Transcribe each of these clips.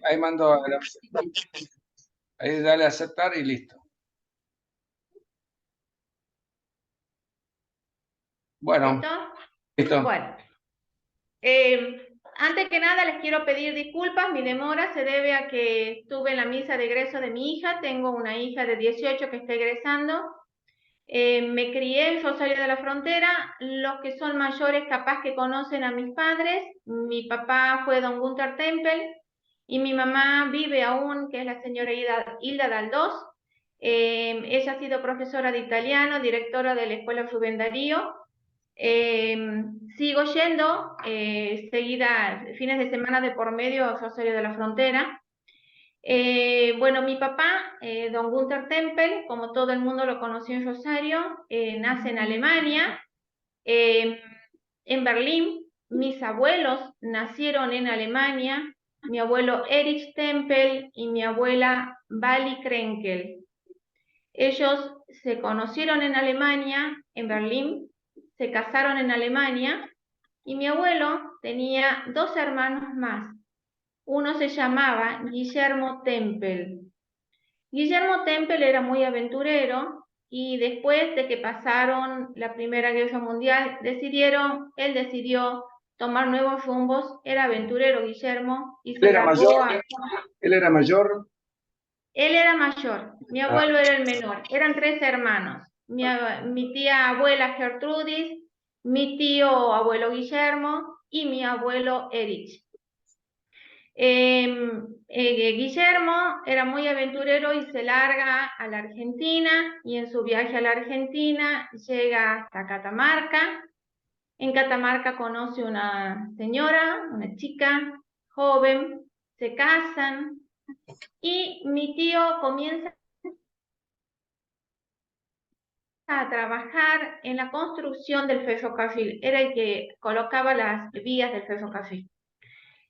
Ahí mando, ahí dale a aceptar y listo. Bueno, ¿Listo? listo. Bueno, antes que nada les quiero pedir disculpas. Mi demora se debe a que estuve en la misa de egreso de mi hija. Tengo una hija de 18 que está egresando. Me crié en Rosario de la Frontera. Los que son mayores capaz que conocen a mis padres. Mi papá fue don Gunther Tempel y mi mamá vive aún, que es la señora Hilda Daldós. Ella ha sido profesora de italiano, directora de la Escuela Rubén Darío. Sigo yendo seguida, fines de semana de por medio a Rosario de la Frontera. Bueno, mi papá, don Gunther Tempel, como todo el mundo lo conoció en Rosario, nace en Alemania, en Berlín. Mis abuelos nacieron en Alemania, mi abuelo Erich Tempel y mi abuela Bali Krenkel. Ellos se conocieron en Alemania, en Berlín, se casaron en Alemania y mi abuelo tenía dos hermanos más. Uno se llamaba Guillermo Tempel. Guillermo Tempel era muy aventurero y después de que pasaron la Primera Guerra Mundial, él decidió tomar nuevos rumbos. Era aventurero Guillermo y ¿Él se era largó mayor? ¿Él era mayor? Él era mayor, mi Ah, abuelo era el menor, eran tres hermanos, mi tía abuela Gertrudis, mi tío abuelo Guillermo y mi abuelo Erich. Guillermo era muy aventurero y se larga a la Argentina, y en su viaje a la Argentina llega hasta Catamarca. En Catamarca conoce una señora, una chica joven, se casan y mi tío comienza a trabajar en la construcción del ferrocarril. Era el que colocaba las vías del ferrocarril.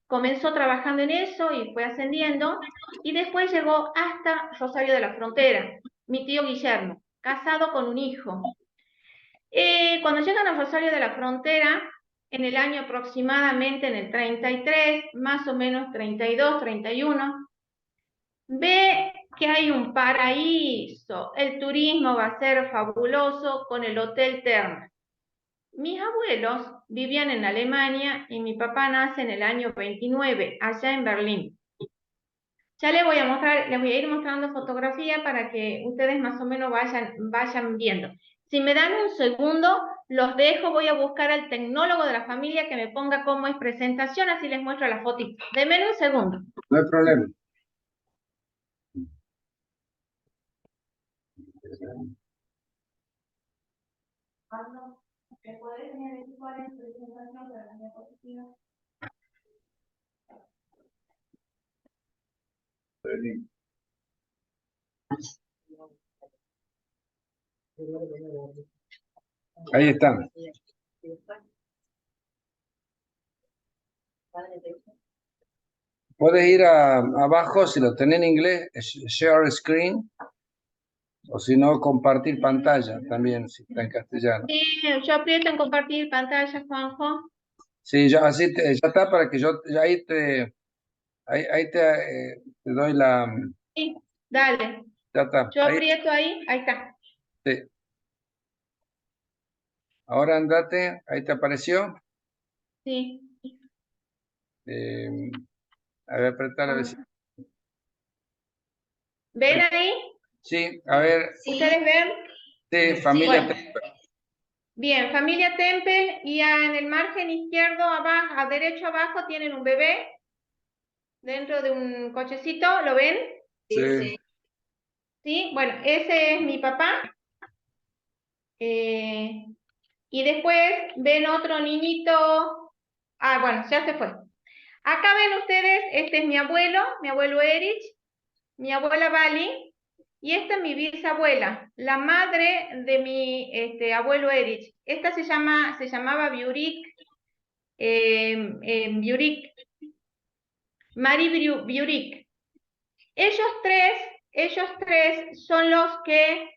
Comenzó trabajando en eso y fue ascendiendo, y después llegó hasta Rosario de la Frontera. Mi tío Guillermo, casado con un hijo. Cuando llegan a Rosario de la Frontera, en el año aproximadamente en el 33, más o menos 32, 31, ve que hay un paraíso, el turismo va a ser fabuloso con el Hotel Termas. Mis abuelos vivían en Alemania y mi papá nace en el año 29, allá en Berlín. Ya les voy a ir mostrando fotografía para que ustedes más o menos vayan viendo. Si me dan un segundo, los dejo, voy a buscar al tecnólogo de la familia que me ponga cómo es presentación, así les muestro la fotito. Denme un segundo. no hay problema. ¿Me puedes decir cuál es la presentación de la diapositiva? Ahí están. Puedes ir abajo, si lo tenés en inglés, share screen, o si no, compartir pantalla también, si está en castellano. Sí, yo aprieto en compartir pantalla, Juanjo. Sí, ya está para que yo ya ahí te doy la, Sí, dale. ya está. Yo Ahí, aprieto ahí está. sí. Ahora andate, ahí te apareció. Sí. Eh, a ver, apretar a ver si. ¿Ven ahí? Sí, a ver, ¿Ustedes ven? sí, familia. Bueno, bien, familia Temple, y en el margen izquierdo, abajo, a derecho abajo, tienen un bebé dentro de un cochecito, ¿lo ven? Sí. Sí, bueno, ese es mi papá. Y después ven otro niñito. Ah, bueno, ya se fue. Acá ven ustedes, este es mi abuelo Erich, mi abuela Bali, y esta es mi bisabuela, la madre de mi abuelo Erich. Esta se llamaba Biurik, Biurik, Marie Biurik. Ellos tres son los que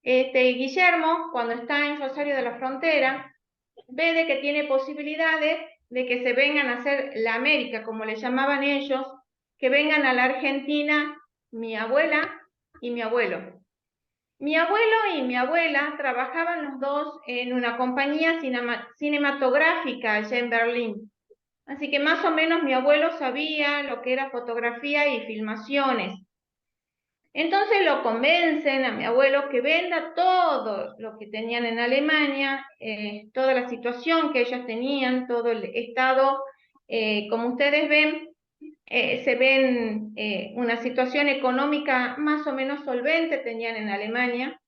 Guillermo, cuando está en Rosario de la Frontera, ve de que tiene posibilidades de que se vengan a hacer la América, como le llamaban ellos, que vengan a la Argentina mi abuela y mi abuelo. Mi abuelo y mi abuela trabajaban los dos en una compañía cinematográfica allá en Berlín. Así que más o menos mi abuelo sabía lo que era fotografía y filmaciones. Entonces lo convencen a mi abuelo que venda todo lo que tenían en Alemania, toda la situación que ellos tenían, todo el estado, como ustedes ven, se ven una situación económica más o menos solvente tenían en Alemania.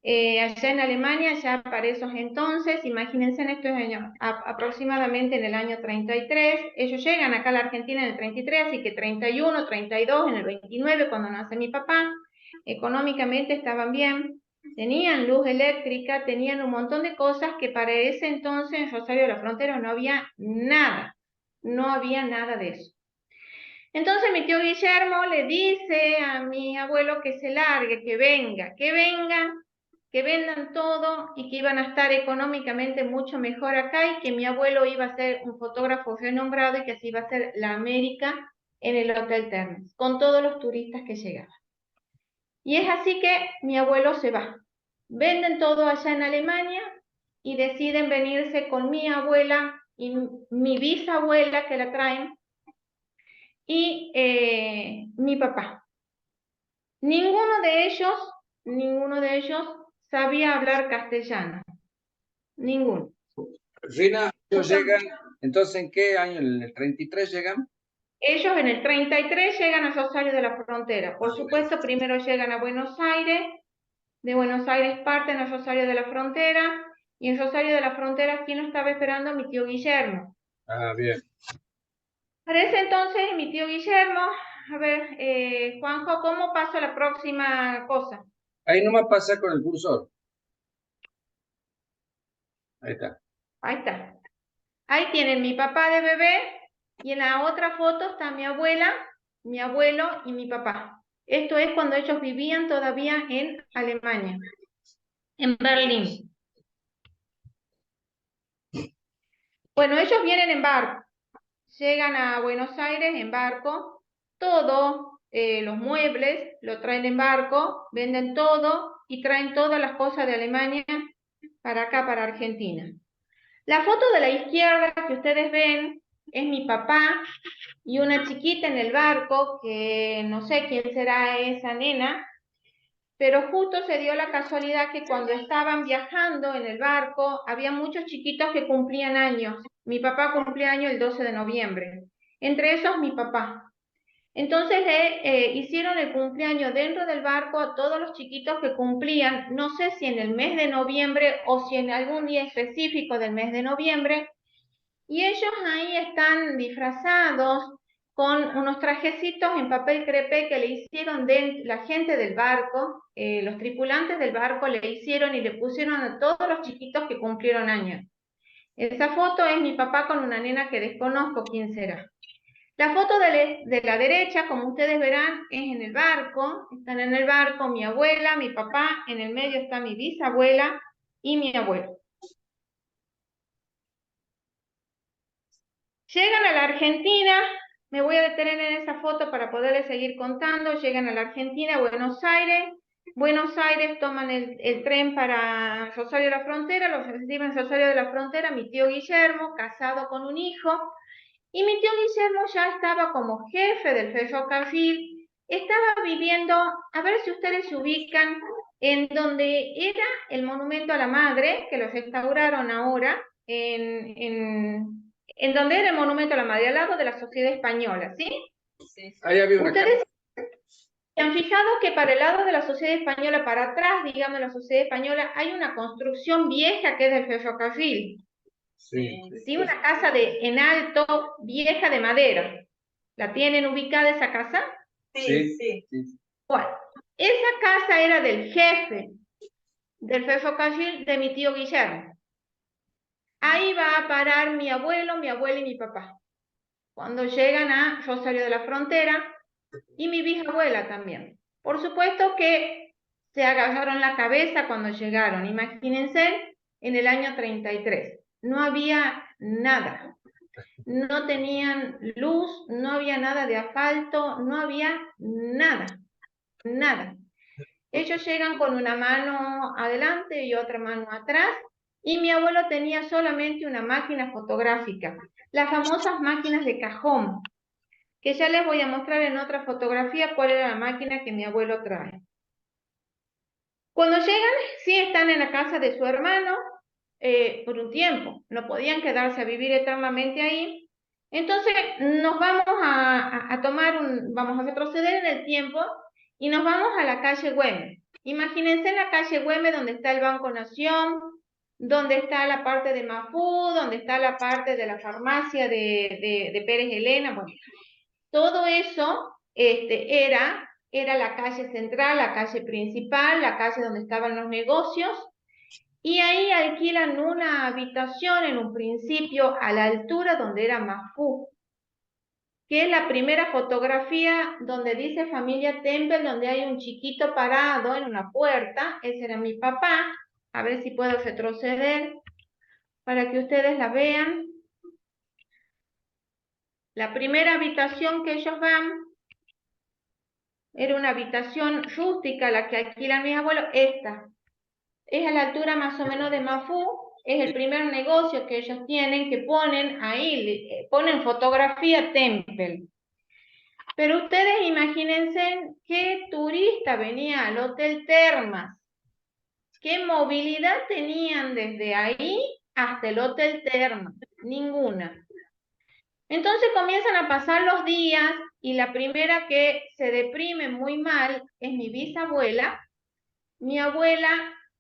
Allá en Alemania, ya para esos entonces, imagínense en estos años, aproximadamente en el año 33, ellos llegan acá a la Argentina en el 33, así que 31, 32, en el 29, cuando nace mi papá, económicamente estaban bien, tenían luz eléctrica, tenían un montón de cosas que para ese entonces en Rosario de la Frontera no había nada, no había nada de eso. Entonces mi tío Guillermo le dice a mi abuelo que se largue, que venga, que vendan todo y que iban a estar económicamente mucho mejor acá y que mi abuelo iba a ser un fotógrafo renombrado y que así iba a ser la América en el Hotel Termes, con todos los turistas que llegaban. Y es así que mi abuelo se va. Venden todo allá en Alemania y deciden venirse con mi abuela y mi bisabuela que la traen y mi papá. Ninguno de ellos sabía hablar castellano. Ninguno. Rina, ellos llegan, entonces, ¿en qué año? ¿En el 33 llegan? Ellos en el 33 llegan a Rosario de la Frontera. Por supuesto, primero llegan a Buenos Aires, de Buenos Aires parten a Rosario de la Frontera, y en Rosario de la Frontera, ¿quién lo estaba esperando? Mi tío Guillermo. Ah, bien. Para ese entonces, mi tío Guillermo, a ver, Juanjo, ¿cómo paso a la próxima cosa? Ahí nomás pasa con el cursor. Ahí está. Ahí está. Ahí tienen mi papá de bebé y en la otra foto está mi abuela, mi abuelo y mi papá. Esto es cuando ellos vivían todavía en Alemania, en Berlín. Bueno, ellos vienen en barco, llegan a Buenos Aires en barco, todo, los muebles lo traen en barco, venden todo y traen todas las cosas de Alemania para acá, para Argentina. La foto de la izquierda que ustedes ven es mi papá y una chiquita en el barco, que no sé quién será esa nena, pero justo se dio la casualidad que cuando estaban viajando en el barco, había muchos chiquitos que cumplían años. Mi papá cumplía años el 12 de noviembre, entre esos mi papá. Entonces le hicieron el cumpleaños dentro del barco a todos los chiquitos que cumplían, no sé si en el mes de noviembre o si en algún día específico del mes de noviembre, y ellos ahí están disfrazados con unos trajecitos en papel crepé que le hicieron la gente del barco, los tripulantes del barco le hicieron y le pusieron a todos los chiquitos que cumplieron años. Esa foto es mi papá con una nena que desconozco quién será. La foto de la derecha, como ustedes verán, es en el barco. Están en el barco mi abuela, mi papá, en el medio está mi bisabuela y mi abuelo. Llegan a la Argentina, me voy a detener en esa foto para poderles seguir contando. Llegan a la Argentina, Buenos Aires. Buenos Aires toman el tren para Rosario de la Frontera, los reciben en Rosario de la Frontera mi tío Guillermo, casado con un hijo. Y mi tío Guillermo ya estaba como jefe del ferrocarril, estaba viviendo, a ver si ustedes se ubican, en donde era el monumento a la madre, que lo restauraron ahora, en donde era el monumento a la madre, al lado de la Sociedad Española, ¿sí? Sí. Ahí había una Ustedes se han fijado que para el lado de la Sociedad Española, para atrás, digamos, de la Sociedad Española, hay una construcción vieja que es del ferrocarril. Sí. Tiene una casa en alto, vieja de madera. ¿La tienen ubicada esa casa? Sí. Bueno, esa casa era del jefe del ferrocarril de mi tío Guillermo. Ahí va a parar mi abuelo, mi abuela y mi papá. Cuando llegan a Rosario de la Frontera, y mi bisabuela también. Por supuesto que se agarraron la cabeza cuando llegaron. Imagínense, en el año 33. No había nada. no tenían luz, no había nada de asfalto, no había nada, nada. Ellos llegan con una mano adelante y otra mano atrás, y mi abuelo tenía solamente una máquina fotográfica, las famosas máquinas de cajón, que ya les voy a mostrar en otra fotografía cuál era la máquina que mi abuelo trae. Cuando llegan, sí están en la casa de su hermano por un tiempo, no podían quedarse a vivir eternamente ahí. Entonces nos vamos vamos a retroceder en el tiempo y nos vamos a la calle Güemes. Imagínense en la calle Güemes donde está el Banco Nación, donde está la parte de Mafú, donde está la parte de la farmacia de Pérez Elena. Bueno, todo eso era la calle central, la calle principal, la calle donde estaban los negocios, y ahí alquilan una habitación en un principio a la altura donde era Mafú, que es la primera fotografía donde dice familia Temple, donde hay un chiquito parado en una puerta. Ese era mi papá. A ver si puedo retroceder para que ustedes la vean. La primera habitación que ellos van era una habitación rústica, la que alquilan mis abuelos. Esta es a la altura más o menos de Mafú, es el primer negocio que ellos tienen, que ponen ahí, ponen fotografía Temple. Pero ustedes imagínense qué turista venía al Hotel Termas, qué movilidad tenían desde ahí hasta el Hotel Termas, ninguna. Entonces comienzan a pasar los días y la primera que se deprime muy mal es mi bisabuela. Mi abuela,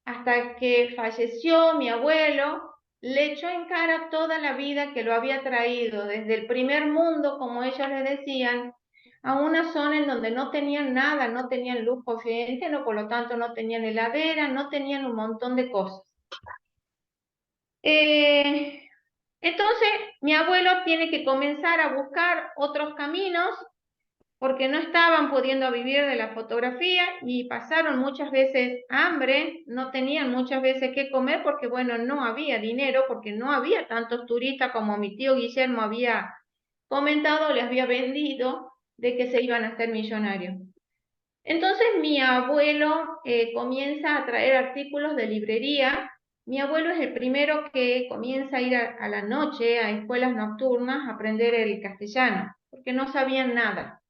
hasta que falleció mi abuelo, le echó en cara toda la vida que lo había traído desde el primer mundo, como ellos le decían, a una zona en donde no tenían nada, no tenían luz corriente, no, por lo tanto no tenían heladera, no tenían un montón de cosas. Entonces, mi abuelo tiene que comenzar a buscar otros caminos porque no estaban pudiendo vivir de la fotografía y pasaron muchas veces hambre, no tenían muchas veces qué comer porque, bueno, no había dinero, porque no había tantos turistas como mi tío Guillermo había comentado, les había vendido de que se iban a hacer millonarios. Entonces mi abuelo comienza a traer artículos de librería. Mi abuelo es el primero que comienza a ir a la noche a escuelas nocturnas a aprender el castellano, porque no sabían nada.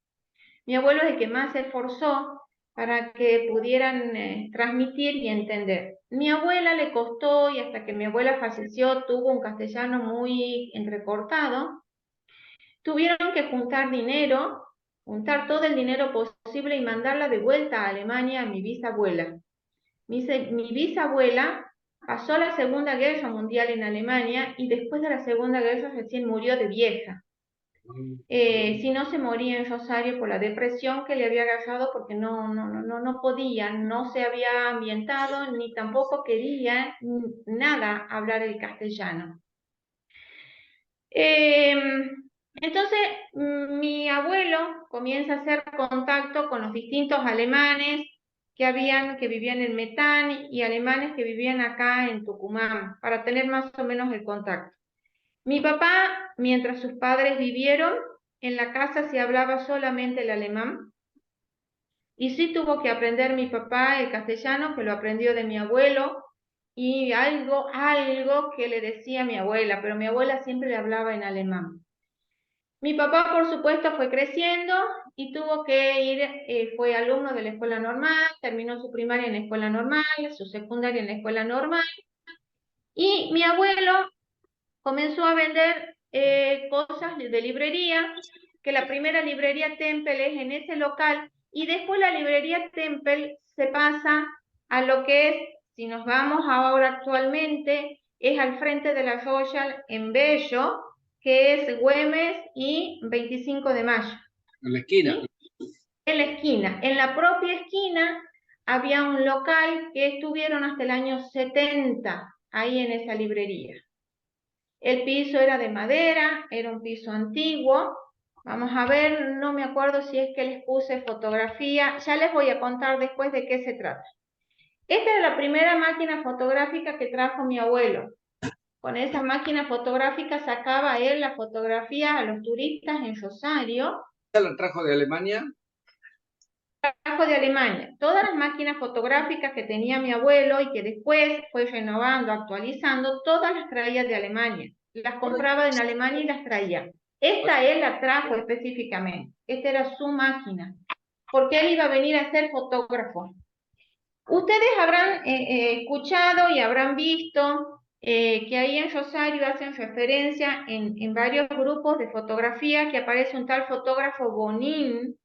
Mi abuelo es el que más se esforzó para que pudieran transmitir y entender. Mi abuela le costó, y hasta que mi abuela falleció tuvo un castellano muy entrecortado. Tuvieron que juntar dinero, juntar todo el dinero posible y mandarla de vuelta a Alemania a mi bisabuela. Mi bisabuela pasó la Segunda Guerra Mundial en Alemania y después de la Segunda Guerra recién murió de vieja. Si no se moría en Rosario por la depresión que le había agarrado porque no podía, no se había ambientado ni tampoco quería nada hablar el castellano. Entonces mi abuelo comienza a hacer contacto con los distintos alemanes que vivían en Metán y alemanes que vivían acá en Tucumán para tener más o menos el contacto. Mi papá, mientras sus padres vivieron, en la casa se hablaba solamente el alemán y sí tuvo que aprender mi papá el castellano, que lo aprendió de mi abuelo, y algo que le decía mi abuela, pero mi abuela siempre le hablaba en alemán. Mi papá, por supuesto, fue creciendo y tuvo que ir, fue alumno de la escuela normal, terminó su primaria en la escuela normal, su secundaria en la escuela normal, y mi abuelo comenzó a vender cosas de librería, que la primera librería Temple es en ese local, y después la librería Temple se pasa a lo que es, si nos vamos ahora actualmente, es al frente de la Royal en Bello, que es Güemes y 25 de Mayo. En la esquina. ¿Sí? En la esquina. En la propia esquina había un local que estuvieron hasta el año 70, ahí en esa librería. El piso era de madera, era un piso antiguo. Vamos a ver, no me acuerdo si es que les puse fotografía. Ya les voy a contar después de qué se trata. Esta era la primera máquina fotográfica que trajo mi abuelo. Con esa máquina fotográfica sacaba él la fotografía a los turistas en Rosario. ¿Ya la trajo de Alemania? Trajo de Alemania. Todas las máquinas fotográficas que tenía mi abuelo y que después fue renovando, actualizando, todas las traía de Alemania. Las compraba en Alemania y las traía. Esta él la trajo específicamente. Esta era su máquina. Porque él iba a venir a ser fotógrafo. Ustedes habrán escuchado y habrán visto que ahí en Rosario hacen referencia en varios grupos de fotografía que aparece un tal fotógrafo Bonin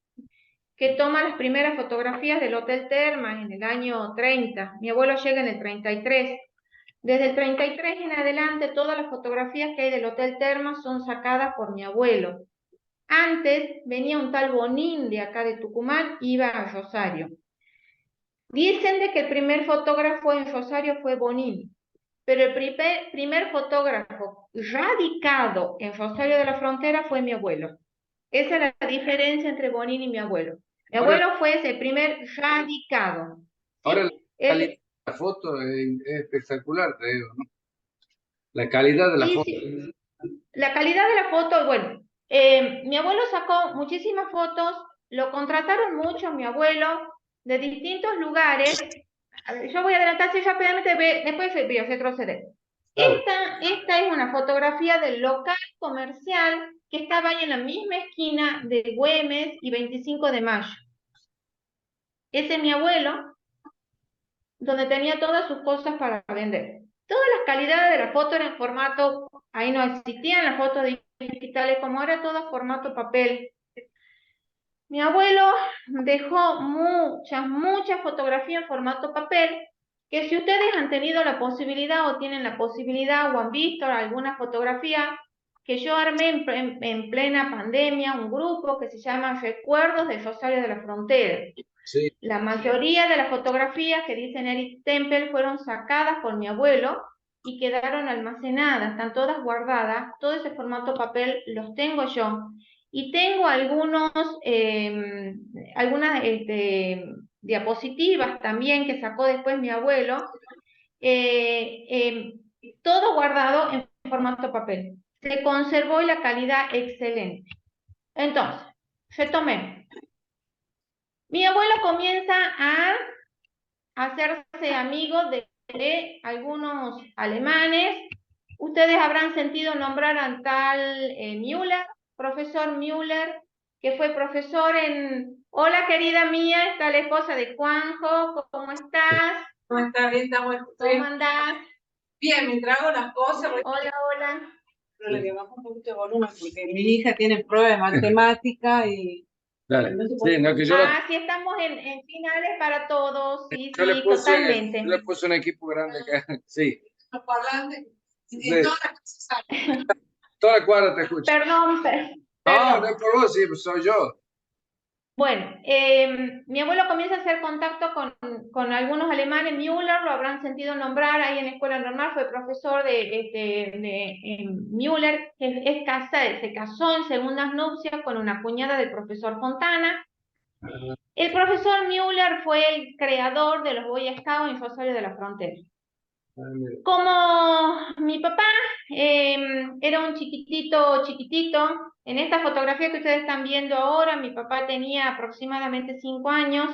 que toma las primeras fotografías del Hotel Termas en el año 30. Mi abuelo llega en el 33. Desde el 33 en adelante, todas las fotografías que hay del Hotel Termas son sacadas por mi abuelo. Antes venía un tal Bonín de acá de Tucumán, iba a Rosario. Dicen de que el primer fotógrafo en Rosario fue Bonín, pero el primer fotógrafo radicado en Rosario de la Frontera fue mi abuelo. Esa es la diferencia entre Bonín y mi abuelo. Mi Ahora, abuelo fue el primer radicado. ahora la calidad Él, de la foto es espectacular, te digo, ¿no? La calidad de la sí, foto. sí, la calidad de la foto, bueno, mi abuelo sacó muchísimas fotos, lo contrataron mucho mi abuelo de distintos lugares. A ver, yo voy a adelantar así rápidamente, después voy a retroceder. Dale. Esta es una fotografía del local comercial que estaba ahí en la misma esquina de Güemes y 25 de Mayo. Ese es mi abuelo, donde tenía todas sus cosas para vender. Todas las calidades de la foto eran en formato, ahí no existían las fotos digitales como ahora, todo formato papel. Mi abuelo dejó muchas fotografías en formato papel, que si ustedes han tenido la posibilidad o tienen la posibilidad o han visto alguna fotografía que yo armé en plena pandemia, un grupo que se llama Recuerdos de Rosario de la Frontera. Sí. La mayoría de las fotografías que dicen Eric Temple fueron sacadas por mi abuelo y quedaron almacenadas, están todas guardadas, todo ese formato papel los tengo yo. Y tengo algunas diapositivas también que sacó después mi abuelo, todo guardado en formato papel. Se conservó y la calidad excelente. Entonces, retomemos. Mi abuelo comienza a hacerse amigo de algunos alemanes. Ustedes habrán sentido nombrar al tal Müller, profesor Müller, que fue profesor en... Hola, querida mía, está la esposa de Juanjo, ¿cómo estás? ¿Cómo está? Bien, estamos ¿Cómo andás? bien, mientras hago las cosas, Hola, hola. pero le bajo un poquito de volumen porque mi hija tiene prueba de matemática y Dale. no se Sí, puede. no, que Sí, estamos en finales para todos, sí, yo sí, totalmente. le puse un equipo grande acá. Sí, Los parlantes y sí. todas las cosas salen. Toda la cuadra te escucha. Perdón, No, no perdón. es por vos, sí, pues soy yo. Bueno, mi abuelo comienza a hacer contacto con algunos alemanes. Müller lo habrán sentido nombrar ahí en la escuela normal, fue profesor de Müller, que se casó en segundas nupcias con una cuñada del profesor Fontana. El profesor Müller fue el creador de los Boy Scouts en Rosario de la Frontera. Como mi papá era un chiquitito, en esta fotografía que ustedes están viendo ahora, mi papá tenía aproximadamente 5 años.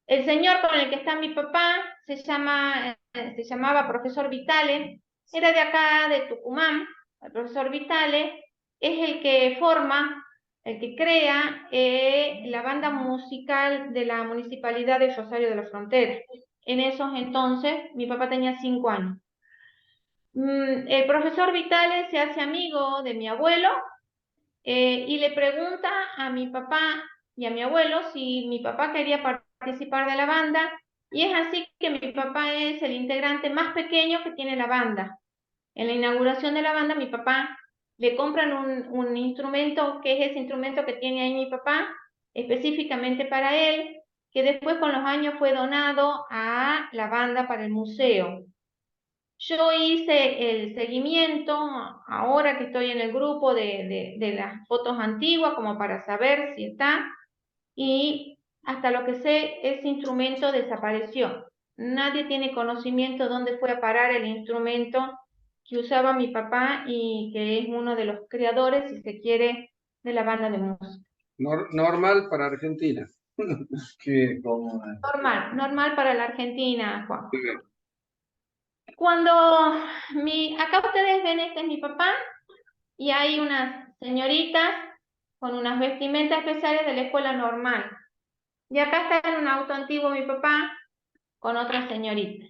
El señor con el que está mi papá se llamaba profesor Vitale, era de acá, de Tucumán. El profesor Vitale es el que forma, el que crea la banda musical de la Municipalidad de Rosario de la Frontera. En esos entonces, mi papá tenía 5 años. El profesor Vitale se hace amigo de mi abuelo y le pregunta a mi papá y a mi abuelo si mi papá quería participar de la banda, y es así que mi papá es el integrante más pequeño que tiene la banda. En la inauguración de la banda, mi papá le compran un instrumento, que es ese instrumento que tiene ahí mi papá, específicamente para él, que después con los años fue donado a la banda para el museo. Yo hice el seguimiento, ahora que estoy en el grupo de las fotos antiguas, como para saber si está, y hasta lo que sé, ese instrumento desapareció. Nadie tiene conocimiento dónde fue a parar el instrumento que usaba mi papá y que es uno de los creadores, si se quiere, de la banda de música. Normal para Argentina. Que como... Normal para la Argentina, Juan. Cuando acá ustedes ven, este es mi papá, y hay unas señoritas con unas vestimentas especiales de la escuela normal. Y acá está en un auto antiguo mi papá con otra señorita.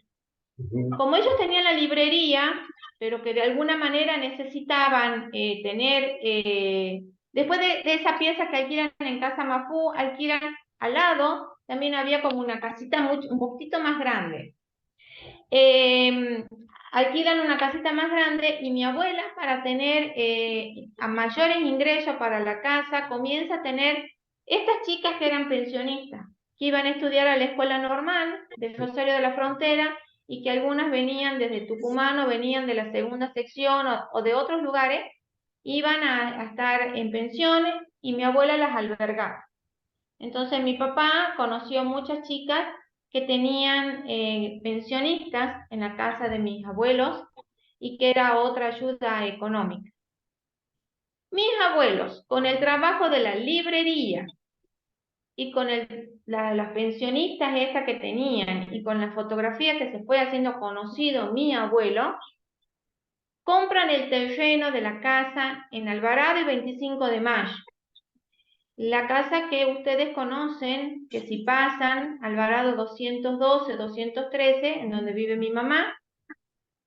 Como ellos tenían la librería, pero que de alguna manera necesitaban tener, después de esa pieza que alquilan en Casa Mafú, alquilan al lado, también había como una casita un poquito más grande. Alquilan una casita más grande y mi abuela, para tener a mayores ingresos para la casa, comienza a tener estas chicas que eran pensionistas, que iban a estudiar a la escuela normal de Rosario de la Frontera y que algunas venían desde Tucumán o venían de la segunda sección o de otros lugares, iban a estar en pensiones y mi abuela las albergaba. Entonces mi papá conoció muchas chicas que tenían pensionistas en la casa de mis abuelos y que era otra ayuda económica. Mis abuelos, con el trabajo de la librería y con las pensionistas estas que tenían y con la fotografía que se fue haciendo conocido mi abuelo, compran el terreno de la casa en Alvarado y 25 de Mayo. La casa que ustedes conocen, que si pasan, Alvarado 212, 213, en donde vive mi mamá,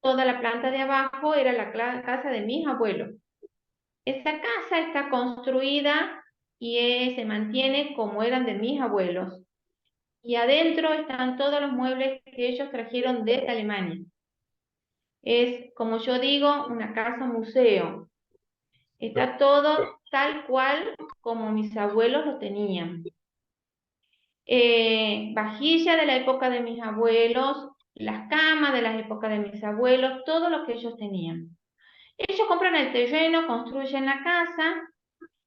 toda la planta de abajo era la casa de mis abuelos. Esa casa está construida y se mantiene como eran de mis abuelos. Y adentro están todos los muebles que ellos trajeron desde Alemania. Es, como yo digo, una casa museo. Está todo tal cual como mis abuelos lo tenían. Vajilla de la época de mis abuelos, las camas de la época de mis abuelos, todo lo que ellos tenían. Ellos compran el terreno, construyen la casa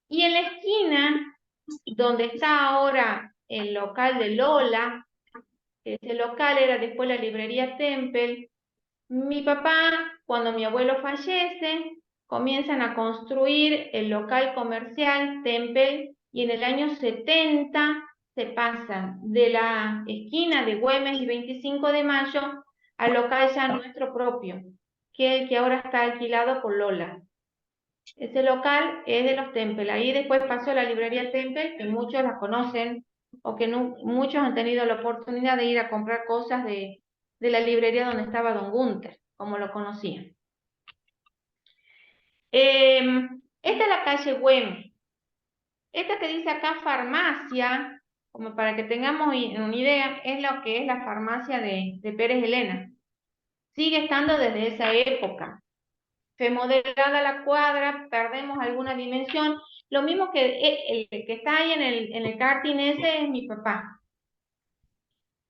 y en la esquina donde está ahora el local de Lola, ese local era después la librería Temple, mi papá, cuando mi abuelo fallece, comienzan a construir el local comercial Temple y en el año 70 se pasan de la esquina de Güemes y 25 de Mayo al local ya nuestro propio, que es el que ahora está alquilado por Lola. Ese local es de los Temple. Ahí después pasó la librería Temple, que muchos la conocen o que no, muchos han tenido la oportunidad de ir a comprar cosas de la librería donde estaba Don Gunther, como lo conocían. Esta es la calle Güemes. Esta que dice acá farmacia, como para que tengamos una idea, es lo que es la farmacia de Pérez Elena. Sigue estando desde esa época. Remodelada la cuadra, perdemos alguna dimensión. Lo mismo que el que está ahí en el karting ese es mi papá.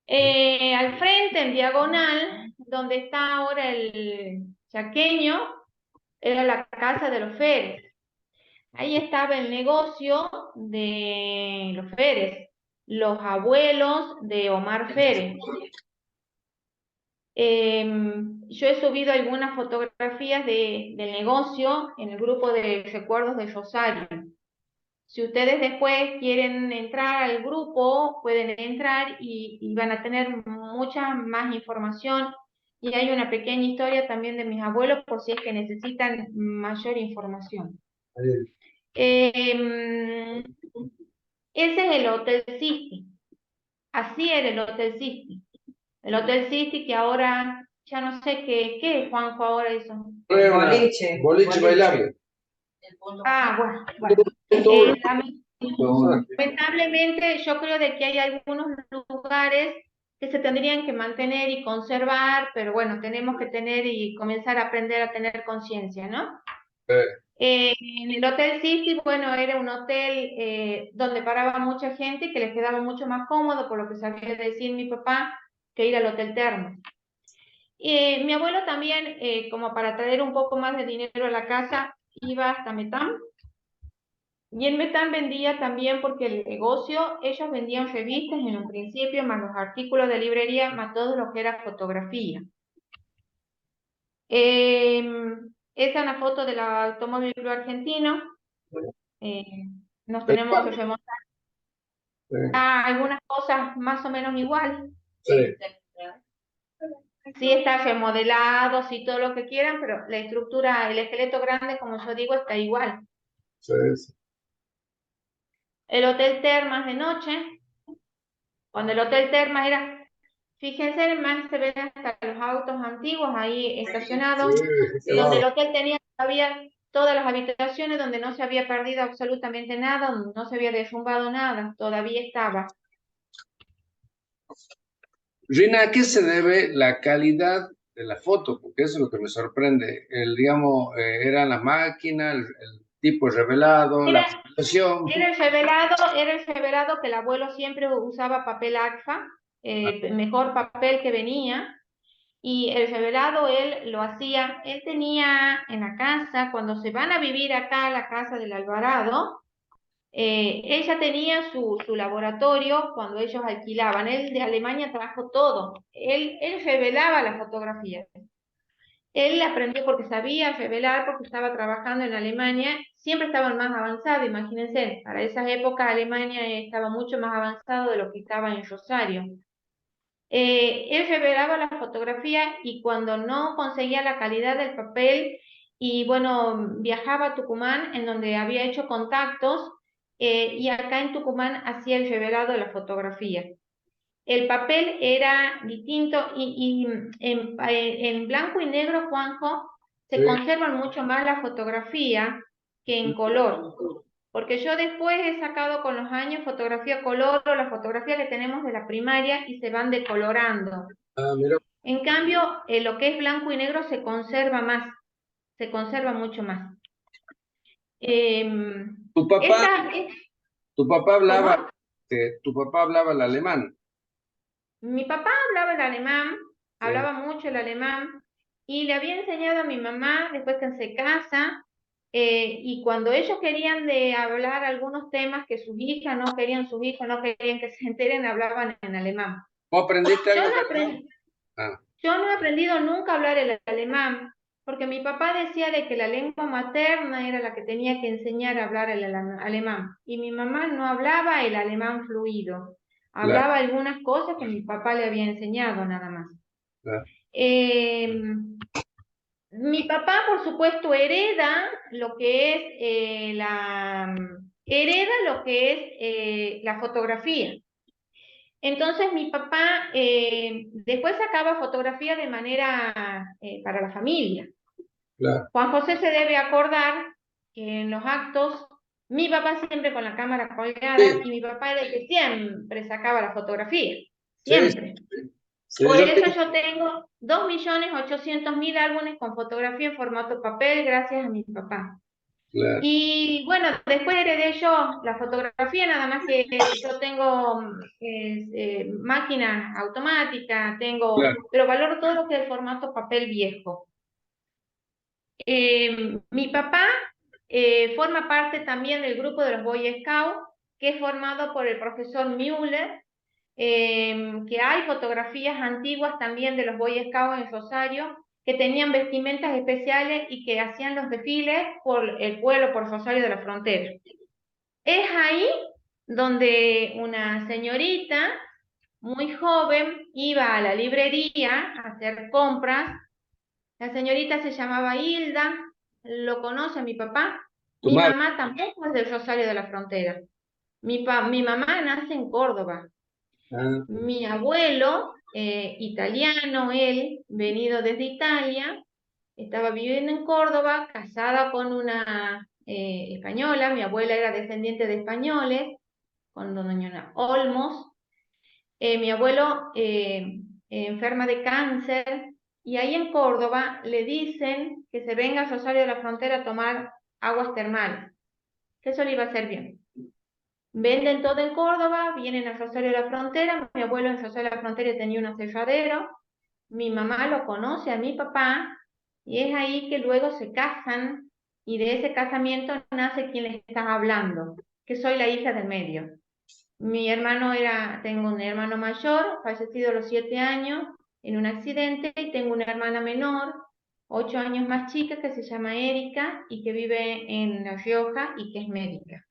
Al frente, en diagonal, donde está ahora el chaqueño, era la casa de los Férez. Ahí estaba el negocio de los Férez, los abuelos de Omar Férez. Yo he subido algunas fotografías del negocio en el grupo de recuerdos de Rosario. Si ustedes después quieren entrar al grupo, pueden entrar y van a tener mucha más información. Y hay una pequeña historia también de mis abuelos por si es que necesitan mayor información. Ese es el Hotel City. Así era el Hotel City. El Hotel City que ahora, ya no sé qué Juanjo ahora hizo. Boliche bailable. Ah, bueno. Lamentablemente yo creo de que hay algunos lugares que se tendrían que mantener y conservar, pero bueno, tenemos que tener y comenzar a aprender a tener conciencia, ¿no? En el Hotel City, bueno, era un hotel donde paraba mucha gente y que les quedaba mucho más cómodo, por lo que sabía decir mi papá, que ir al Hotel Termo. Mi abuelo también, como para traer un poco más de dinero a la casa, iba hasta Metam. Y en Metam vendía también porque el negocio, ellos vendían revistas en un principio, más los artículos de librería, más todo lo que era fotografía. Esa es una foto del Automóvil Club Argentino. Eh, nos Tal tenemos que cual. remontar Sí, a algunas cosas más o menos igual. sí, Sí está remodelado, sí todo lo que quieran, pero la estructura, el esqueleto grande, como yo digo, está igual. sí, sí. El Hotel Termas de noche, cuando el Hotel Termas era, fíjense, más se ven hasta los autos antiguos ahí estacionados, Sí, qué donde el bárbaro. hotel tenía todavía todas las habitaciones, donde no se había perdido absolutamente nada, donde no se había derrumbado nada, todavía estaba. Rina, ¿a qué se debe la calidad de la foto? Porque eso es lo que me sorprende. Digamos, eran las máquinas, el tipo revelado, la Era, presentación. era el revelado que el abuelo siempre usaba papel ACFA, mejor papel que venía, y el revelado él lo hacía, él tenía en la casa, cuando se van a vivir acá a la casa del Alvarado, ella tenía su laboratorio cuando ellos alquilaban, él de Alemania trajo todo, él revelaba las fotografías. Él aprendió porque sabía revelar, porque estaba trabajando en Alemania, siempre estaban más avanzados, imagínense, para esas épocas Alemania estaba mucho más avanzado de lo que estaba en Rosario. Él revelaba la fotografía y cuando no conseguía la calidad del papel, y bueno, viajaba a Tucumán, en donde había hecho contactos, y acá en Tucumán hacía el revelado de la fotografía. El papel era distinto y en blanco y negro, Juanjo, Sí. se conservan mucho más la fotografía que en color. Porque yo después he sacado con los años fotografía color o la fotografía que tenemos de la primaria y se van decolorando. Ah, mira, En cambio, lo que es blanco y negro se conserva más, se conserva mucho más. tu papá, Esta, tu papá ¿cómo? hablaba, tu papá hablaba el alemán. Mi papá hablaba el alemán, Sí. hablaba mucho el alemán, y le había enseñado a mi mamá después que se casa, y cuando ellos querían de hablar algunos temas que sus hijas no querían, sus hijos no querían que se enteren, hablaban en alemán. ¿Vos aprendiste Yo algo no de alemán? aprendí, Ah, yo no he aprendido nunca a hablar el alemán, porque mi papá decía de que la lengua materna era la que tenía que enseñar a hablar el alemán, y mi mamá no hablaba el alemán fluido, claro, hablaba algunas cosas que mi papá le había enseñado nada más. claro, Eh, Mi papá, por supuesto, hereda lo que es hereda lo que es la fotografía. Entonces mi papá después sacaba fotografía de manera para la familia. claro. Juan José se debe acordar que en los actos, mi papá siempre con la cámara colgada Sí, y mi papá era el que siempre sacaba la fotografía, sí, siempre. sí, Por yo eso tengo, yo tengo 2.800.000 álbumes con fotografía en formato papel gracias a mi papá. claro, Y bueno, después heredé yo la fotografía, nada más que yo tengo máquina automática, claro. pero valoro todo lo que es el formato papel viejo. Mi papá forma parte también del grupo de los Boy Scouts, que es formado por el profesor Müller, que hay fotografías antiguas también de los Boy Scouts en Rosario, que tenían vestimentas especiales y que hacían los desfiles por el pueblo, por Rosario de la Frontera. Es ahí donde una señorita muy joven iba a la librería a hacer compras. La señorita se llamaba Hilda, lo conoce mi papá. Tu Mi madre. mamá tampoco es del Rosario de la Frontera. Mi mamá nace en Córdoba. Ah, Mi abuelo, italiano, él, venido desde Italia, estaba viviendo en Córdoba, casada con una española. Mi abuela era descendiente de españoles, con doña Olmos. Mi abuelo enferma de cáncer, y ahí en Córdoba le dicen que se venga a Rosario de la Frontera a tomar aguas termales, que eso le iba a hacer bien. Venden todo en Córdoba, vienen a Rosario de la Frontera. Mi abuelo en Rosario de la Frontera tenía un aserradero. Mi mamá lo conoce a mi papá y es ahí que luego se casan, y de ese casamiento nace quien les está hablando, que soy la hija del medio. Tengo un hermano mayor, fallecido a los 7 años en un accidente, y tengo una hermana menor 8 años más chica, que se llama Erika y que vive en La Rioja y que es médica.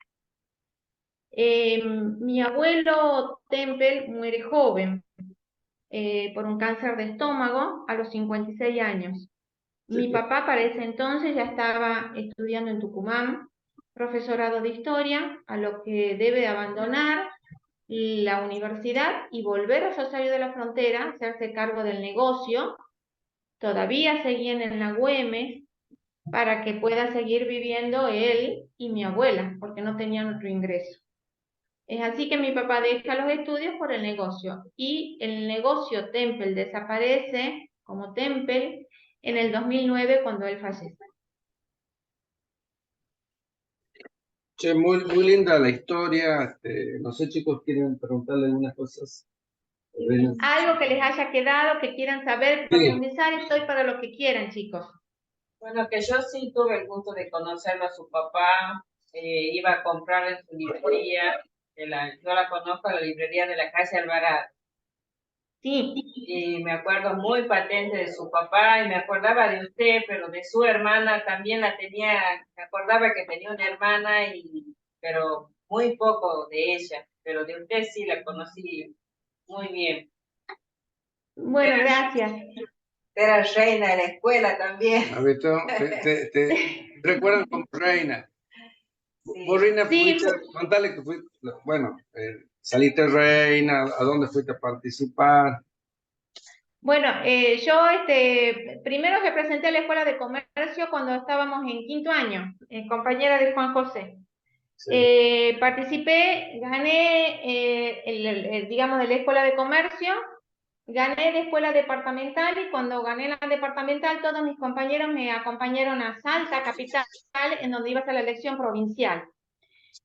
Mi abuelo Temple muere joven por un cáncer de estómago a los 56 años. Mi papá para ese entonces ya estaba estudiando en Tucumán, profesorado de historia, a lo que debe abandonar la universidad y volver a Rosario de la Frontera, hacerse cargo del negocio. Todavía seguían en la Güemes para que pueda seguir viviendo él y mi abuela, porque no tenían otro ingreso. Es así que mi papá deja los estudios por el negocio y el negocio Temple desaparece como Temple en el 2009 cuando él fallece. Che, muy linda la historia. No sé, chicos, ¿quieren preguntarle algunas cosas? Algo que les haya quedado, que quieran saber, Sí. profundizar, estoy para lo que quieran, chicos. Bueno, que yo sí tuve el gusto de conocerlo a su papá, iba a comprar en su librería, yo la conozco, la librería de la calle Alvarado. Sí. Y me acuerdo muy patente de su papá y me acordaba de usted, pero de su hermana también la tenía, me acordaba que tenía una hermana, pero muy poco de ella, pero de usted sí la conocí muy bien. Bueno, gracias. Era reina de la escuela también. A ver, te recuerdan como reina. Sí. Vos, Reina, Sí, fuiste, contale que fuiste, bueno, saliste reina, ¿a dónde fuiste a participar? bueno, yo primero representé a la Escuela de Comercio cuando estábamos en 5º año, compañera de Juan José. Sí. Participé, gané, digamos, de la Escuela de Comercio, gané de Escuela Departamental y cuando gané la departamental todos mis compañeros me acompañaron a Salta, capital, en donde iba a ser la elección provincial.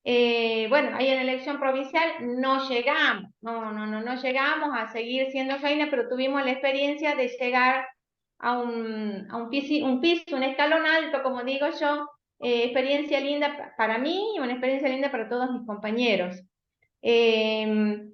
Bueno, ahí en la elección provincial no llegamos, no llegamos a seguir siendo reina, pero tuvimos la experiencia de llegar a un piso, un escalón alto, como digo yo, experiencia linda para mí y una experiencia linda para todos mis compañeros. Tengo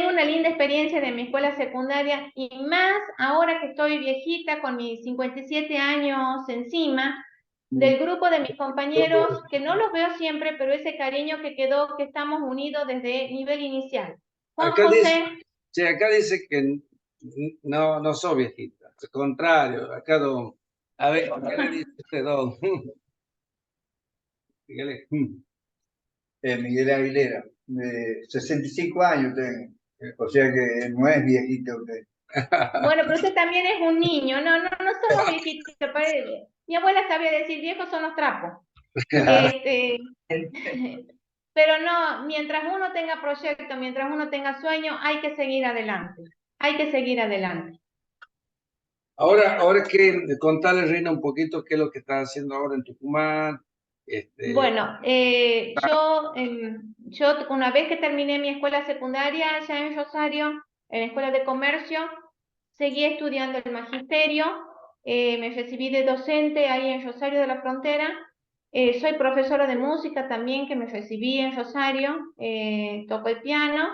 una linda experiencia de mi escuela secundaria y más ahora que estoy viejita con mis 57 años encima, del grupo de mis compañeros, que no los veo siempre, pero ese cariño que quedó, que estamos unidos desde nivel inicial. Juan Acá dice, José, sí, acá dice que no sos viejita, al contrario, acá don, a ver, ¿qué le dice usted, don? Dígale. Miguel Aguilera, de 65 años tengo, o sea que no es viejito usted. bueno, pero usted también es un niño, no somos viejitos, mi abuela sabía decir, viejos son los trapos. Pero no, mientras uno tenga proyecto, mientras uno tenga sueño, hay que seguir adelante, hay que seguir adelante. Ahora que contarle, Reina, un poquito qué es lo que estás haciendo ahora en Tucumán. Bueno, yo una vez que terminé mi escuela secundaria allá en Rosario, en la Escuela de Comercio, seguí estudiando el magisterio, me recibí de docente ahí en Rosario de la Frontera, soy profesora de música también, que me recibí en Rosario, toco el piano,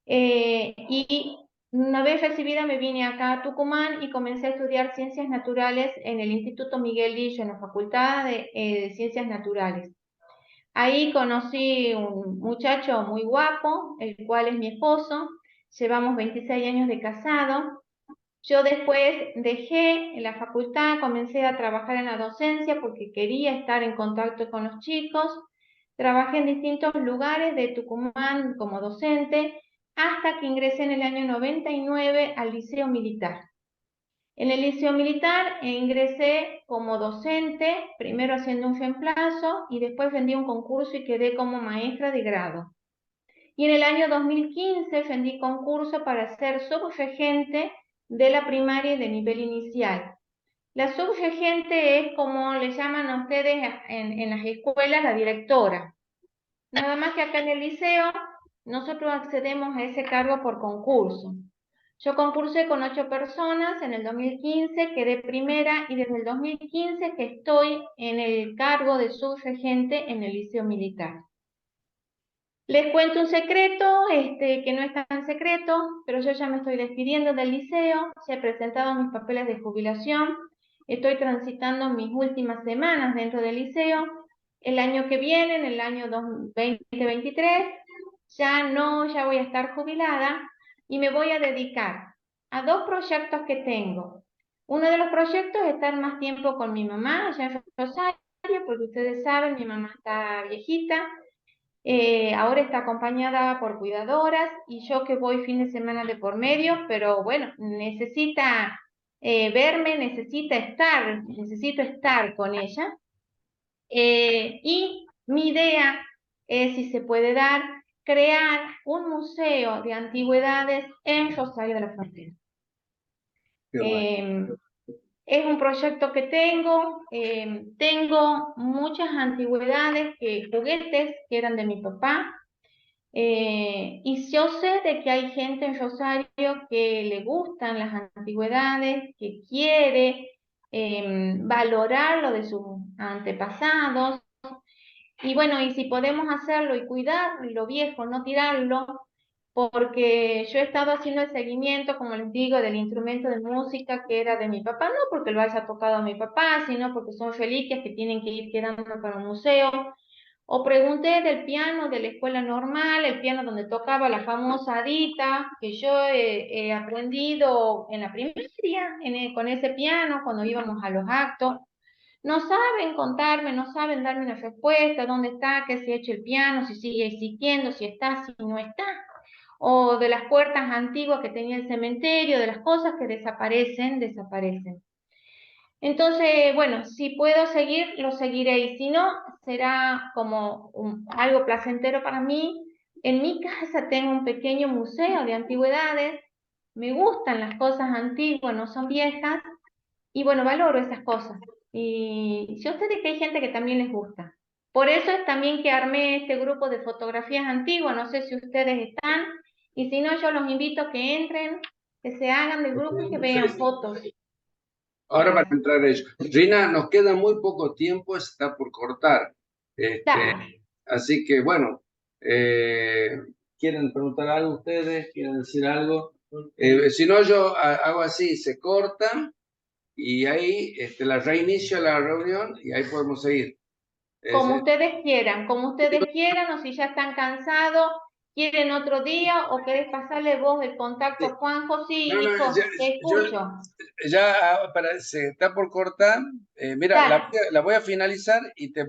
y una vez recibida me vine acá a Tucumán y comencé a estudiar Ciencias Naturales en el Instituto Miguel Lillo, en la Facultad de Ciencias Naturales. Ahí conocí un muchacho muy guapo, el cual es mi esposo, llevamos 26 años de casado. Yo después dejé la facultad, comencé a trabajar en la docencia porque quería estar en contacto con los chicos. Trabajé en distintos lugares de Tucumán como docente hasta que ingresé en el año 99 al Liceo Militar. En el Liceo Militar ingresé como docente, primero haciendo un reemplazo y después rendí un concurso y quedé como maestra de grado. Y en el año 2015 rendí concurso para ser subregente de la primaria y de nivel inicial. La subregente es como le llaman a ustedes en las escuelas la directora. Nada más que acá en el liceo nosotros accedemos a ese cargo por concurso. Yo concursé con 8 personas en el 2015, quedé primera y desde el 2015 que estoy en el cargo de subregente en el Liceo Militar. Les cuento un secreto, que no es tan secreto, pero yo ya me estoy despidiendo del liceo, ya he presentado mis papeles de jubilación, Estoy transitando mis últimas semanas dentro del liceo. El año que viene, en el año 2023, ya voy a estar jubilada y me voy a dedicar a 2 proyectos que tengo. Uno de los proyectos es estar más tiempo con mi mamá allá en Rosario, porque ustedes saben, mi mamá está viejita. Ahora está acompañada por cuidadoras y yo que voy fin de semana de por medio, pero bueno, necesita verme, necesito estar con ella. Y mi idea es, si se puede dar, crear un museo de antigüedades en Rosario de la Frontera. Qué bueno. Es un proyecto que tengo muchas antigüedades, juguetes que eran de mi papá, y yo sé de que hay gente en Rosario que le gustan las antigüedades, que quiere valorar lo de sus antepasados, y bueno, y si podemos hacerlo y cuidar lo viejo, no tirarlo, porque yo he estado haciendo el seguimiento, como les digo, del instrumento de música que era de mi papá, no porque lo haya tocado mi papá, sino porque son reliquias que tienen que ir quedando para un museo. O pregunté del piano de la escuela normal, el piano donde tocaba la famosa Adita, que yo he aprendido en la primaria con ese piano cuando íbamos a los actos. No saben contarme, no saben darme una respuesta, dónde está, qué se ha hecho el piano, si sigue existiendo, si está, si no está. O de las puertas antiguas que tenía el cementerio, de las cosas que desaparecen. Entonces, bueno, si puedo seguir, lo seguiré, y si no, será como algo placentero para mí. En mi casa tengo un pequeño museo de antigüedades, me gustan las cosas antiguas, no son viejas, y bueno, valoro esas cosas. Y yo sé de que hay gente que también les gusta. Por eso es también que armé este grupo de fotografías antiguas, no sé si ustedes están, y si no, yo los invito a que entren, que se hagan del grupo y que vean fotos. Ahora van a entrar ellos. Rina, nos queda muy poco tiempo, está por cortar. Dale. Así que bueno, ¿quieren preguntar algo ustedes? ¿Quieren decir algo? Si no, yo hago así, se corta y ahí la reinicio la reunión y ahí podemos seguir. Como ustedes quieran, o si ya están cansados, quieren otro día, o querés pasarle vos el contacto a Juanjo. Sí, No, Nico, te escucho. Ya se está por cortar. Mira, Dale. la voy a finalizar y te